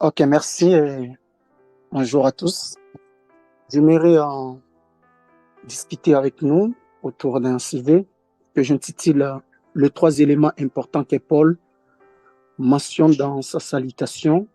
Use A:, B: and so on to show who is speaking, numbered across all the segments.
A: Ok, merci et bonjour à tous. J'aimerais en discuter avec nous autour d'un sujet que j'intitule Le trois éléments importants que Paul mentionne dans sa salutation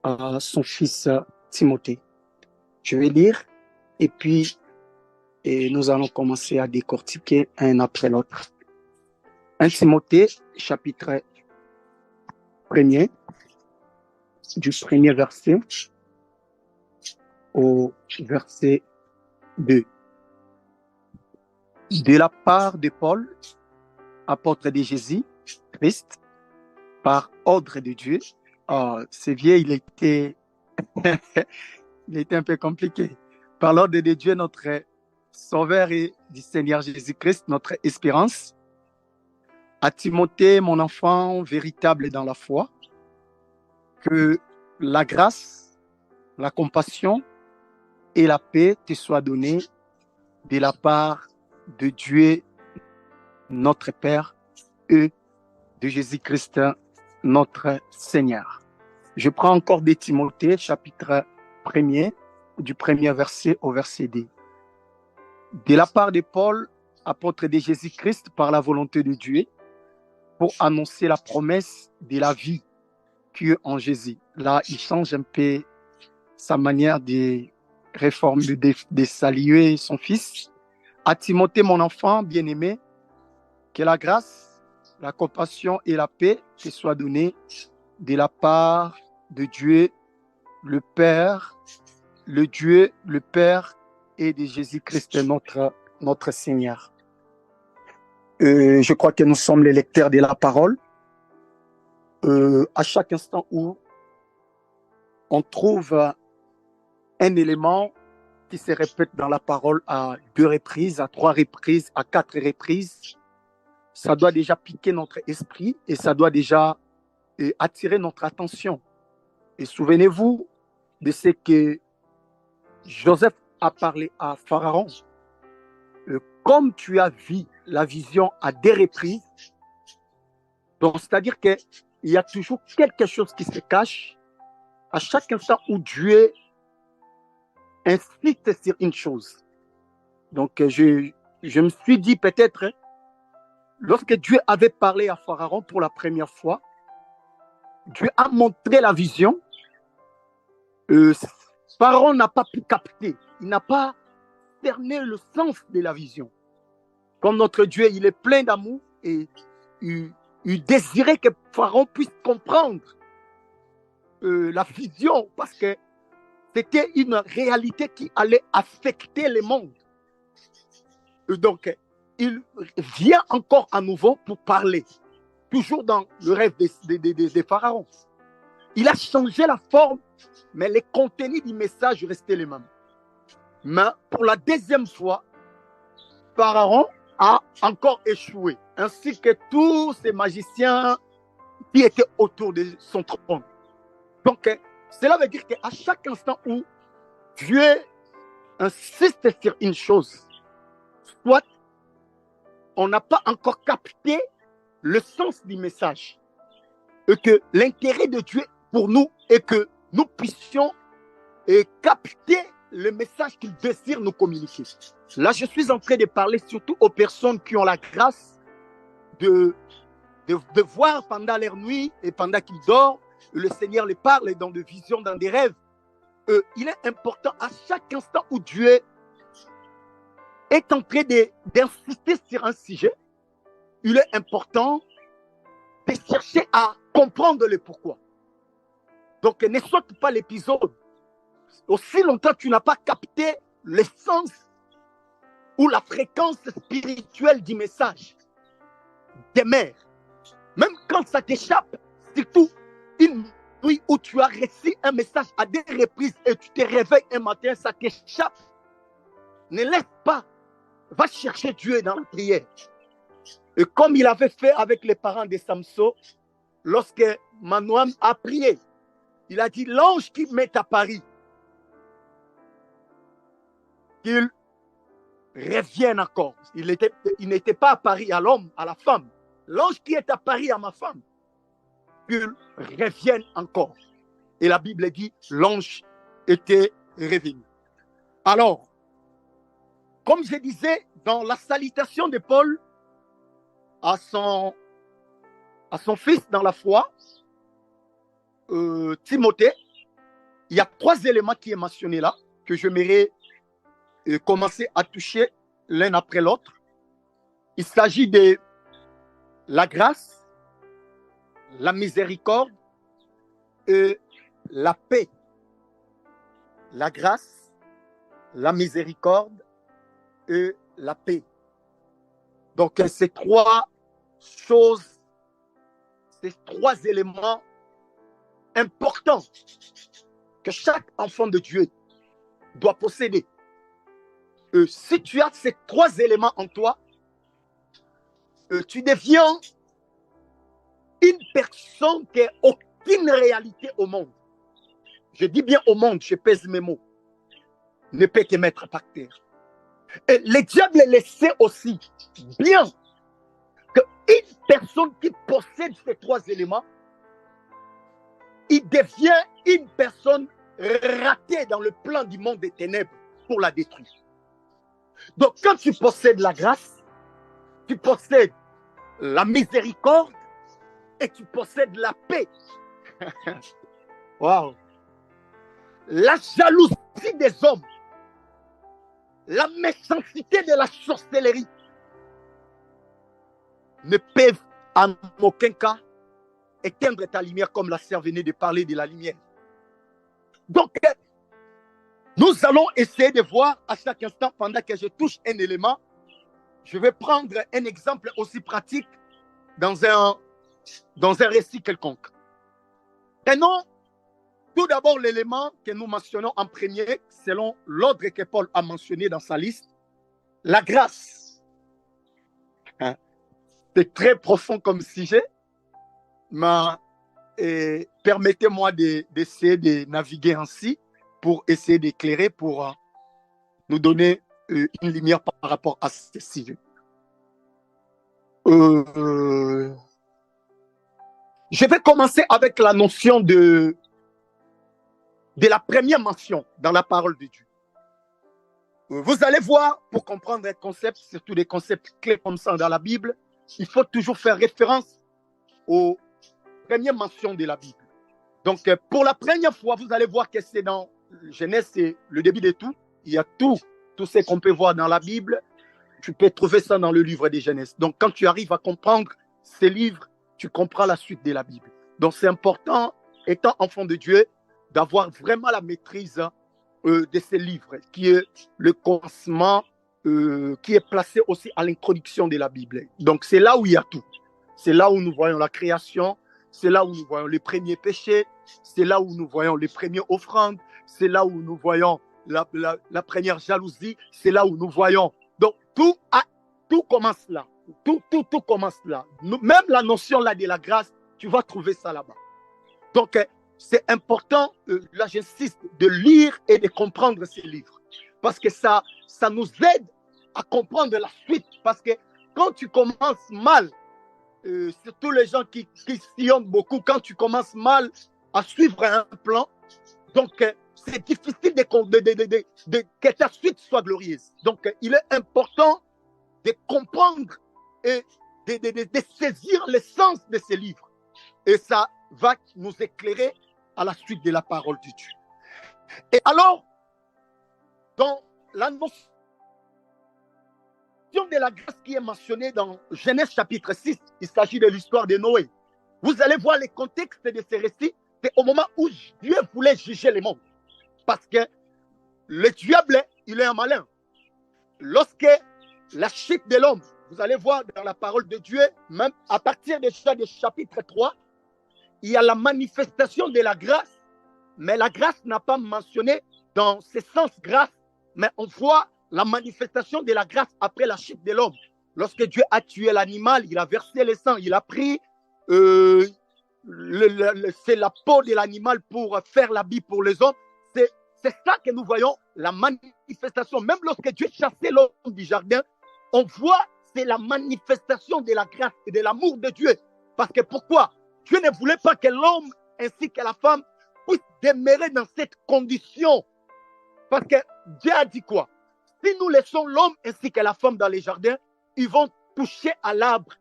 A: à son fils Timothée. Je vais lire et puis nous allons commencer à décortiquer un après l'autre. 1 Timothée, chapitre 1er, du premier verset au verset 2. De la part de Paul, apôtre de Jésus-Christ, par ordre de Dieu. Oh, c'est vieux, il était un peu compliqué. Par l'ordre de Dieu, notre Sauveur et du Seigneur Jésus-Christ, notre espérance. À Timothée, mon enfant véritable dans la foi, que la grâce, la compassion et la paix te soient données de la part de Dieu, notre Père, et de Jésus-Christ, notre Seigneur. Je prends encore de Timothée, chapitre 1er, du premier verset au verset 2. De la part de Paul, apôtre de Jésus-Christ, par la volonté de Dieu, pour annoncer la promesse de la vie qui est en Jésus. Là, il change un peu sa manière de réformer, de saluer son fils. À Timothée, mon enfant bien-aimé, que la grâce, la compassion et la paix te soient données de la part de Dieu, le Père, le Dieu, le Père et de Jésus-Christ, notre Seigneur. Je crois que nous sommes les lecteurs de la parole. À chaque instant où on trouve un élément qui se répète dans la parole à 2 reprises, à 3 reprises, à 4 reprises, ça doit déjà piquer notre esprit et ça doit déjà attirer notre attention. Et souvenez-vous de ce que Joseph a parlé à Pharaon. Comme tu as vu la vision à 2 reprises, donc c'est-à-dire qu'il y a toujours quelque chose qui se cache à chaque instant où Dieu insiste sur une chose. Donc je me suis dit peut-être, lorsque Dieu avait parlé à Pharaon pour la première fois, Dieu a montré la vision. Pharaon n'a pas pu capter, il n'a pas cerné le sens de la vision. Comme notre Dieu, il est plein d'amour et il désirait que Pharaon puisse comprendre la vision parce que c'était une réalité qui allait affecter le monde. Donc, il vient encore à nouveau pour parler, toujours dans le rêve des pharaons. Il a changé la forme, mais les contenus du message restaient les mêmes. Mais pour la deuxième fois, Pharaon a encore échoué, ainsi que tous ces magiciens qui étaient autour de son trône. Donc, cela veut dire qu'à chaque instant où Dieu insiste sur une chose, soit on n'a pas encore capté le sens du message, et que l'intérêt de Dieu pour nous est que nous puissions capter le message qu'il désire nous communiquer. Là, je suis en train de parler surtout aux personnes qui ont la grâce de voir pendant leur nuit et pendant qu'ils dorment, le Seigneur les parle dans des visions, dans des rêves. Il est important à chaque instant où Dieu est en train d'insister sur un sujet, il est important de chercher à comprendre le pourquoi. Donc, ne saute pas l'épisode. Aussi longtemps que tu n'as pas capté l'essence ou la fréquence spirituelle du message, demeure. Même quand ça t'échappe, surtout une nuit où tu as reçu un message à 2 reprises et tu te réveilles un matin, ça t'échappe. Ne laisse pas. Va chercher Dieu dans la prière. Et comme il avait fait avec les parents de Samson, lorsque Manoam a prié, il a dit l'ange qui m'est à Paris, qu'il revienne encore. Il n'était pas à Paris à l'homme, à la femme. L'ange qui est à Paris à ma femme, qu'il revienne encore. Et la Bible dit, l'ange était revenu. Alors, comme je disais, dans la salutation de Paul à son fils dans la foi, Timothée, il y a 3 éléments qui est mentionné là, que j'aimerais commencer à toucher l'un après l'autre. Il s'agit de la grâce, la miséricorde et la paix. La grâce, la miséricorde et la paix. Donc, ces 3 choses, ces 3 éléments importants que chaque enfant de Dieu doit posséder. Si tu as ces 3 éléments en toi, tu deviens une personne qui n'a aucune réalité au monde. Je dis bien au monde, je pèse mes mots. Ne peut te mettre par terre. Et le diable le sait aussi bien qu'une personne qui possède ces 3 éléments, il devient une personne ratée dans le plan du monde des ténèbres pour la détruire. Donc, quand tu possèdes la grâce, tu possèdes la miséricorde et tu possèdes la paix. Wow. La jalousie des hommes, la méchanceté de la sorcellerie ne peuvent en aucun cas éteindre ta lumière comme la sœur venait de parler de la lumière. Donc, nous allons essayer de voir à chaque instant, pendant que je touche un élément, je vais prendre un exemple aussi pratique dans un récit quelconque. Prenons tout d'abord l'élément que nous mentionnons en premier, selon l'ordre que Paul a mentionné dans sa liste, la grâce. C'est très profond comme sujet, mais permettez-moi d'essayer de naviguer ainsi pour essayer d'éclairer, pour nous donner une lumière par rapport à ce sujet. Je vais commencer avec la notion de la première mention dans la parole de Dieu. Vous allez voir, pour comprendre un concept, surtout des concepts clés comme ça dans la Bible, il faut toujours faire référence aux premières mentions de la Bible. Donc, pour la première fois, vous allez voir que c'est dans Genèse, c'est le début de tout. Il y a tout ce qu'on peut voir dans la Bible. Tu peux trouver ça dans le livre de Genèse. Donc, quand tu arrives à comprendre ces livres, tu comprends la suite de la Bible. Donc, c'est important, étant enfant de Dieu, d'avoir vraiment la maîtrise de ces livres, qui est le commencement, qui est placé aussi à l'introduction de la Bible. Donc, c'est là où il y a tout. C'est là où nous voyons la création, c'est là où nous voyons les premiers péchés, c'est là où nous voyons les premières offrandes, c'est là où nous voyons la première jalousie, c'est là où nous voyons. Donc, tout commence là. Tout commence là. Même la notion là de la grâce, tu vas trouver ça là-bas. Donc, c'est important, là j'insiste, de lire et de comprendre ces livres. Parce que ça nous aide à comprendre la suite. Parce que quand tu commences mal, surtout les gens qui sillonnent beaucoup, quand tu commences mal à suivre un plan, donc c'est difficile que ta suite soit glorieuse. Donc, il est important de comprendre et de saisir l'essence de ces livres. Et ça va nous éclairer à la suite de la parole de Dieu. Et alors, dans la notion de la grâce qui est mentionnée dans Genèse chapitre 6, il s'agit de l'histoire de Noé. Vous allez voir le contexte de ces récits, c'est au moment où Dieu voulait juger le monde. Parce que le diable, il est un malin. Lorsque la chute de l'homme, vous allez voir dans la parole de Dieu, même à partir de chapitre 3, il y a la manifestation de la grâce, mais la grâce n'a pas mentionné dans ce sens grâce, mais on voit la manifestation de la grâce après la chute de l'homme. Lorsque Dieu a tué l'animal, il a versé le sang, il a pris c'est la peau de l'animal pour faire l'habit pour les hommes. C'est ça que nous voyons, la manifestation. Même lorsque Dieu chassait l'homme du jardin, on voit, c'est la manifestation de la grâce et de l'amour de Dieu. Parce que pourquoi? Dieu ne voulait pas que l'homme ainsi que la femme puisse demeurer dans cette condition. Parce que Dieu a dit quoi? Si nous laissons l'homme ainsi que la femme dans les jardins, ils vont toucher à l'arbre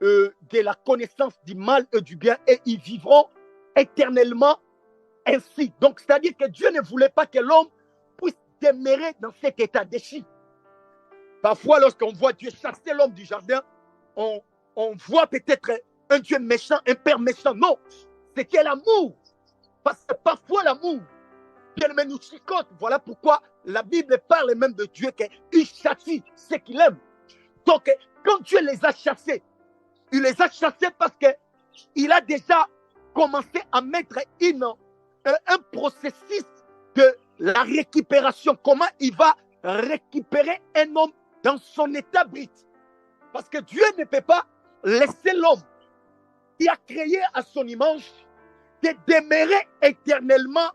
A: de la connaissance du mal et du bien et ils vivront éternellement ainsi. Donc, c'est-à-dire que Dieu ne voulait pas que l'homme puisse demeurer dans cet état déchu. Parfois, lorsqu'on voit Dieu chasser l'homme du jardin, on voit peut-être un Dieu méchant, un père méchant. Non, c'était l'amour. Parce que parfois, l'amour, Dieu nous chicote. Voilà pourquoi la Bible parle même de Dieu qu'il châtie ce qu'il aime. Donc, quand Dieu les a chassés, il les a chassés parce qu'il a déjà commencé à mettre un processus de la récupération. Comment il va récupérer un homme dans son état brut. Parce que Dieu ne peut pas laisser l'homme qui a créé à son image de demeurer éternellement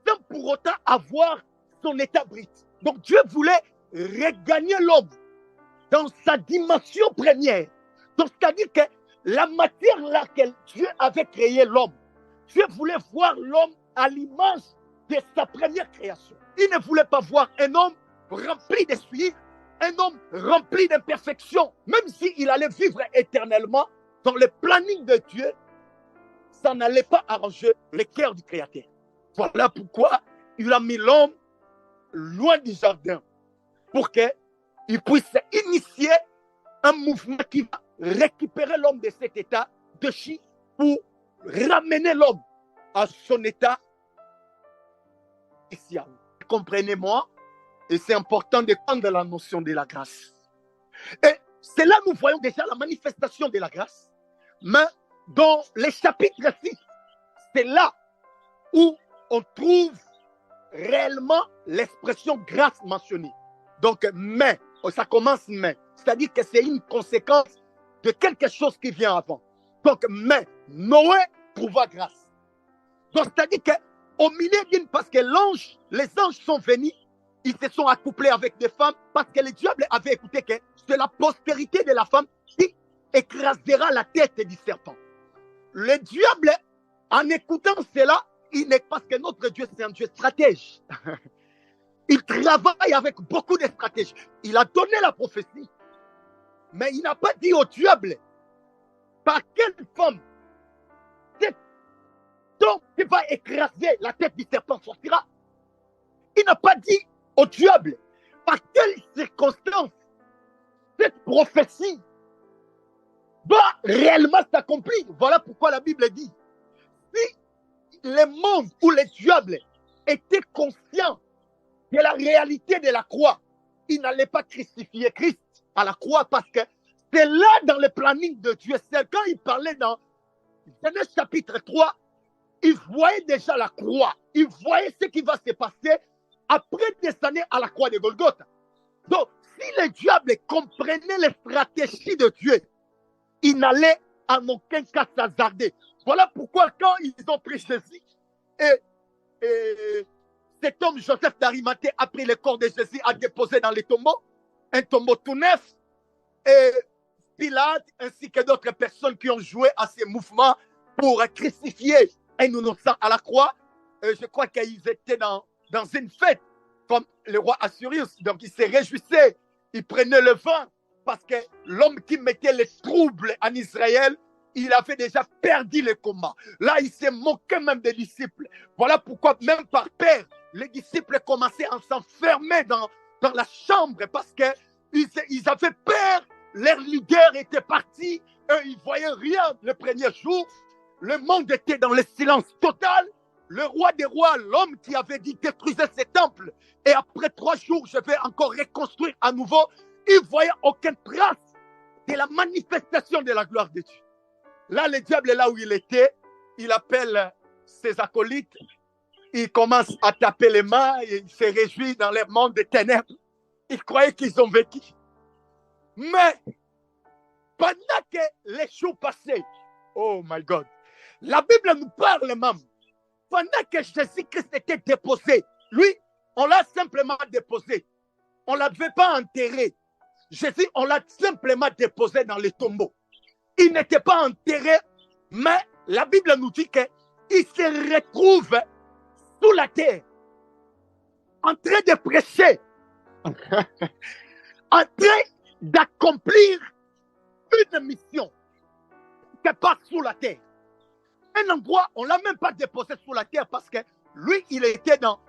A: sans pour autant avoir son état brut. Donc Dieu voulait regagner l'homme dans sa dimension première. Donc c'est-à-dire que la matière laquelle Dieu avait créé l'homme, Dieu voulait voir l'homme à l'image de sa première création. Il ne voulait pas voir un homme rempli d'essuie, un homme rempli d'imperfection, même s'il allait vivre éternellement dans le planning de Dieu, ça n'allait pas arranger le cœur du Créateur. Voilà pourquoi il a mis l'homme loin du jardin, pour qu'il puisse initier un mouvement qui va récupérer l'homme de cet état de chi pour ramener l'homme à son état initial. Comprenez-moi, et c'est important de prendre la notion de la grâce. Et c'est là que nous voyons déjà la manifestation de la grâce. Mais dans les chapitres 6, c'est là où on trouve réellement l'expression grâce mentionnée. Donc, mais, ça commence mais. C'est-à-dire que c'est une conséquence de quelque chose qui vient avant. Donc, mais, Noé trouva grâce. Donc, c'est-à-dire qu'au milieu d'une, parce que les anges sont venus, ils se sont accouplés avec des femmes, parce que le diable avait écouté que c'est la postérité de la femme qui écrasera la tête du serpent. Le diable, en écoutant cela, il n'est parce que notre Dieu, c'est un Dieu stratège. Il travaille avec beaucoup de stratégies. Il a donné la prophétie, mais il n'a pas dit au diable par quelle femme cette homme qui va écraser la tête du serpent sortira. Il n'a pas dit au diable par quelle circonstance cette prophétie doit réellement s'accomplir. Voilà pourquoi la Bible dit, si le monde ou les diables étaient conscients de la réalité de la croix, ils n'allaient pas crucifier Christ à la croix, parce que c'est là dans le planning de Dieu. C'est quand il parlait dans Genèse chapitre 3, il voyait déjà la croix, il voyait ce qui va se passer après des années à la croix de Golgotha. Donc, si le diable comprenait les stratégies de Dieu, il n'allait en aucun cas s'hasarder. Voilà pourquoi quand ils ont pris Jésus, et cet homme Joseph d'Arimathée a pris le corps de Jésus, a déposé dans les tombeaux, un tombeau tout neuf, et Pilate ainsi que d'autres personnes qui ont joué à ces mouvements pour crucifier un innocent à la croix. Je crois qu'ils étaient dans une fête, comme le roi Assurius. Donc ils se réjouissaient, ils prenaient le vin, parce que l'homme qui mettait les troubles en Israël, il avait déjà perdu le combat. Là, il se moquait même des disciples. Voilà pourquoi, même par peur, les disciples commençaient à s'enfermer dans la chambre, parce qu'ils avaient peur. Leur leader était parti, eux, ils ne voyaient rien le premier jour. Le monde était dans le silence total. Le roi des rois, l'homme qui avait dit détruisez ces temples, et après 3 jours, je vais encore reconstruire à nouveau, il ne voyait aucune trace de la manifestation de la gloire de Dieu. Là, le diable, là où il était, il appelle ses acolytes, il commence à taper les mains, et il se réjouit dans le monde des ténèbres. Ils croyaient qu'ils ont vécu. Mais, pendant que les jours passaient, oh my God, la Bible nous parle même, pendant que Jésus-Christ était déposé, lui, on l'a simplement déposé. On ne l'avait pas enterré. Jésus, on l'a simplement déposé dans les tombeaux. Il n'était pas enterré, mais la Bible nous dit qu'il se retrouve sous la terre, en train de prêcher, en train d'accomplir une mission qui passe sous la terre. Un endroit, on ne l'a même pas déposé sous la terre parce que lui, il était dans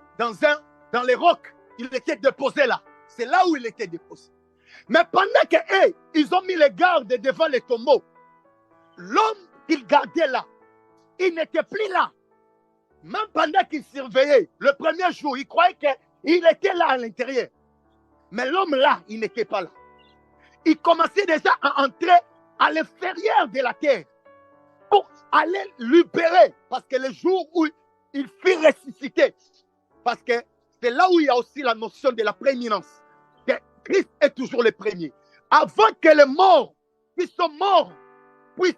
A: les rocs. Il était déposé là. C'est là où il était déposé. Mais pendant qu'ils ont mis les gardes devant les tombeaux, l'homme qu'il gardait là, il n'était plus là. Même pendant qu'il surveillait, le premier jour, il croyait qu'il était là à l'intérieur. Mais l'homme là, il n'était pas là. Il commençait déjà à entrer à l'intérieur de la terre pour aller libérer. Parce que le jour où il fut ressuscité, parce que c'est là où il y a aussi la notion de la prééminence. Que Christ est toujours le premier. Avant que les morts qui sont morts puissent,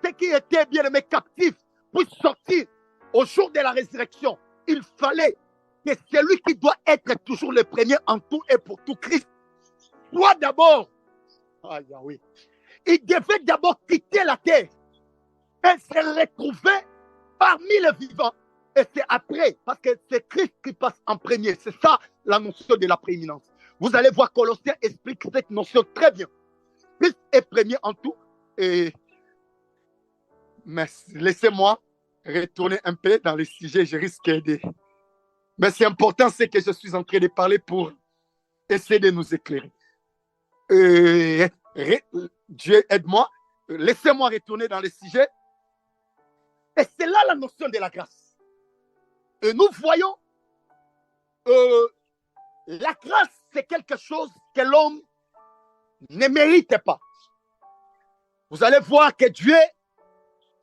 A: ceux qui étaient bien aimés captifs, puissent sortir au jour de la résurrection, il fallait que celui qui doit être toujours le premier en tout et pour tout, Christ, soit d'abord, oui, il devait d'abord quitter la terre et se retrouver parmi les vivants. Et c'est après, parce que c'est Christ qui passe en premier. C'est ça la notion de la prééminence. Vous allez voir, Colossiens explique cette notion très bien. Christ est premier en tout. Mais laissez-moi retourner un peu dans le sujet. Je risque de... Mais c'est important, c'est que je suis en train de parler pour essayer de nous éclairer. Dieu aide-moi. Laissez-moi retourner dans le sujet. Et c'est là la notion de la grâce. Et nous voyons, la grâce, c'est quelque chose que l'homme ne mérite pas. Vous allez voir que Dieu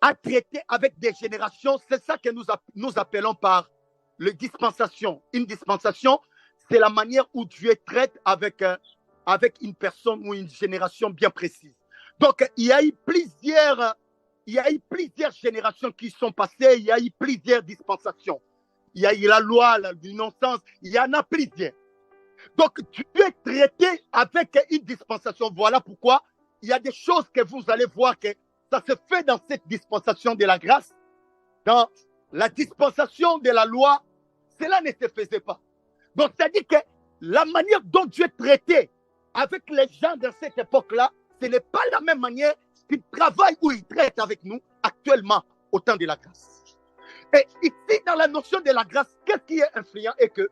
A: a traité avec des générations. C'est ça que nous appelons par le dispensation. Une dispensation, c'est la manière où Dieu traite avec une personne ou une génération bien précise. Donc, il y a eu plusieurs générations qui sont passées, il y a eu plusieurs dispensations. Il y a eu la loi, l'innocence, il y en a plusieurs. Donc, Dieu est traité avec une dispensation. Voilà pourquoi il y a des choses que vous allez voir que ça se fait dans cette dispensation de la grâce. Dans la dispensation de la loi, cela ne se faisait pas. Donc, c'est-à-dire que la manière dont Dieu traitait avec les gens de cette époque-là, ce n'est pas la même manière qu'il travaille ou il traite avec nous actuellement au temps de la grâce. Et ici, dans la notion de la grâce, qu'est-ce qui est influent et que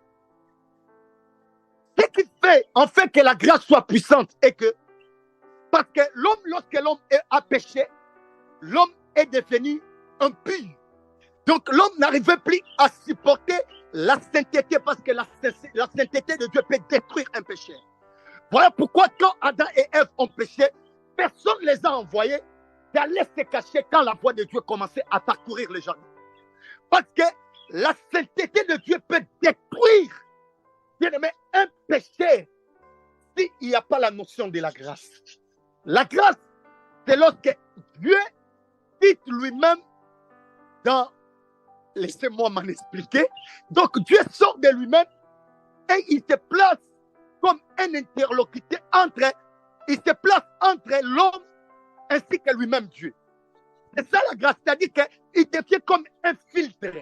A: ce qui fait en fait que la grâce soit puissante et que parce que l'homme, lorsque l'homme a péché, l'homme est devenu impur. Donc l'homme n'arrivait plus à supporter la sainteté parce que la sainteté de Dieu peut détruire un péché. Voilà pourquoi quand Adam et Ève ont péché, personne ne les a envoyés d'aller se cacher quand la voix de Dieu commençait à parcourir le jardin. Parce que la sainteté de Dieu peut détruire, bien aimé, un péché s'il n'y a pas la notion de la grâce. La grâce, c'est lorsque Dieu cite lui-même dans... Laissez-moi m'en expliquer. Donc Dieu sort de lui-même et il se place comme un interlocuteur il se place entre l'homme ainsi que lui-même Dieu. C'est ça la grâce, c'est-à-dire qu'il devient comme un filtre.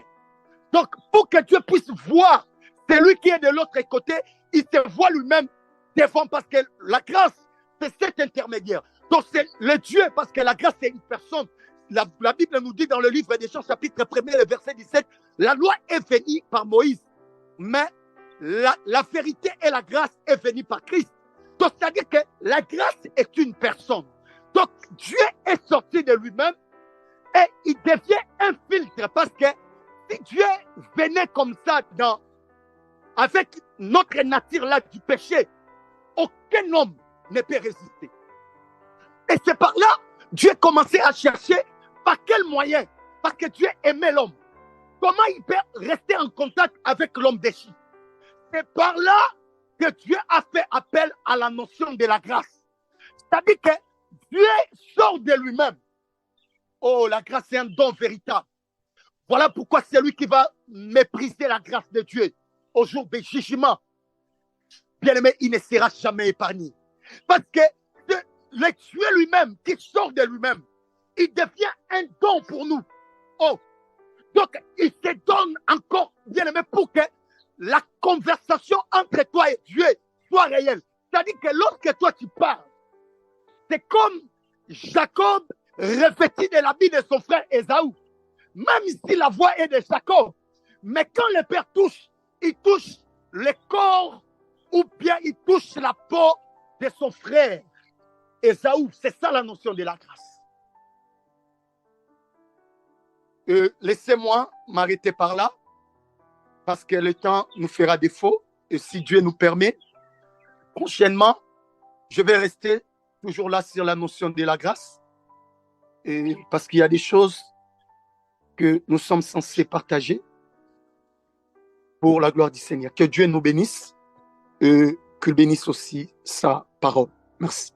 A: Donc, pour que Dieu puisse voir celui qui est de l'autre côté, il se voit lui-même devant parce que la grâce, c'est cet intermédiaire. Donc, c'est le Dieu, parce que la grâce, c'est une personne. La Bible nous dit dans le livre des Chants, chapitre 1er, le verset 17, la loi est venue par Moïse, mais la vérité et la grâce est venue par Christ. Donc, c'est-à-dire que la grâce est une personne. Donc, Dieu est sorti de lui-même et il devient un filtre parce que si Dieu venait comme ça avec notre nature là du péché, aucun homme ne peut résister. Et c'est par là Dieu commençait à chercher par quel moyen, parce que Dieu aimait l'homme. Comment il peut rester en contact avec l'homme déchu? C'est par là que Dieu a fait appel à la notion de la grâce. C'est-à-dire que Dieu sort de lui-même. Oh, la grâce est un don véritable. Voilà pourquoi celui qui va mépriser la grâce de Dieu au jour du jugement, bien aimé, il ne sera jamais épargné. Parce que le Dieu lui-même, qui sort de lui-même, il devient un don pour nous. Oh, donc il se donne encore, bien aimé, Jacob revêtit de l'habit de son frère Ésaü, même si la voix est de Jacob. Mais quand le père touche, il touche le corps ou bien il touche la peau de son frère Ésaü. C'est ça la notion de la grâce. Laissez-moi m'arrêter par là, parce que le temps nous fera défaut. Et si Dieu nous permet, prochainement, je vais rester toujours là sur la notion de la grâce. Et parce qu'il y a des choses que nous sommes censés partager pour la gloire du Seigneur. Que Dieu nous bénisse et qu'il bénisse aussi sa parole. Merci.